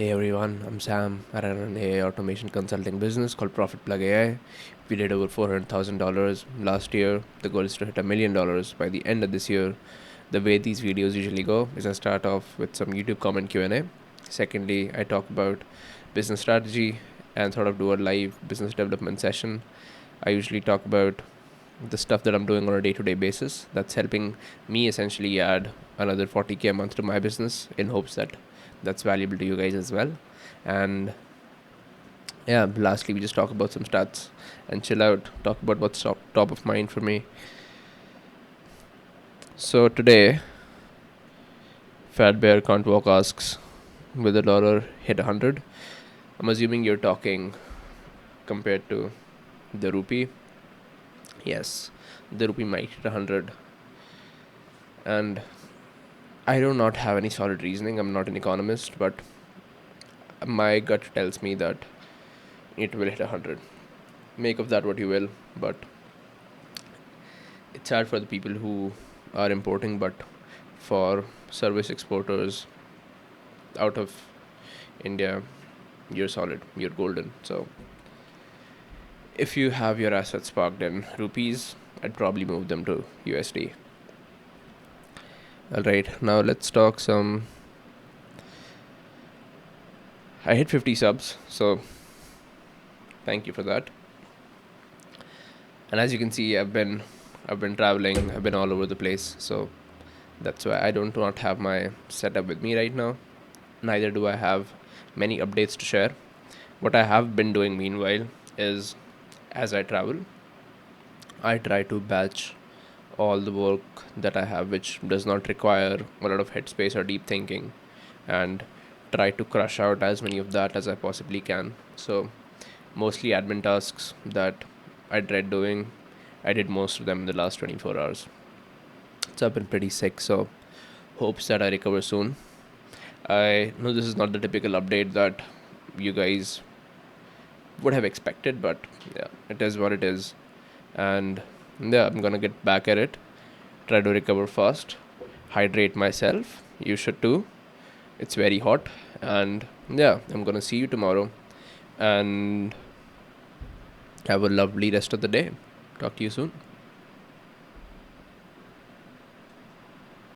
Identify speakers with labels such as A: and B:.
A: Hey everyone, I'm Sam. I run an AI automation consulting business called Profit Plug AI. We did over $400,000 last year. The goal is to hit $1 million by the end of this year. The way these videos usually go is I start off with some YouTube comment Q&A. Secondly, I talk about business strategy and sort of do a live business development session. I usually talk about the stuff that I'm doing on a day-to-day basis that's helping me essentially add another 40k a month to my business in hopes that that's valuable to you guys as well. And yeah, lastly, we just talk about some stats and chill out, talk about what's top of mind for me. So today, Fat Bear Can't Walk asks, will the dollar hit 100? I'm assuming you're talking compared to the rupee. Yes, the rupee might hit 100. And I do not have any solid reasoning. I'm not an economist, but my gut tells me that it will hit 100. Make of that what you will, but it's sad for the people who are importing, but for service exporters out of India, you're solid, you're golden. So if you have your assets parked in rupees, I'd probably move them to USD. Alright, now let's talk some. I hit 50 subs, so thank you for that. And as you can see, I've been traveling, I've been all over the place, so that's why I don't not have my setup with me right now. Neither do I have many updates to share. What I have been doing meanwhile is, as I travel, I try to batch all the work that I have which does not require a lot of headspace or deep thinking, and try to crush out as many of that as I possibly can. So mostly admin tasks that I dread doing, I did most of them in the last 24 hours. So I've been pretty sick, so hopes that I recover soon. I know this is not the typical update that you guys would have expected, but yeah, it is what it is. And yeah, I'm gonna get back at it, try to recover fast, hydrate myself. You should too. It's very hot, and yeah, I'm gonna see you tomorrow, and have a lovely rest of the day. Talk to you soon.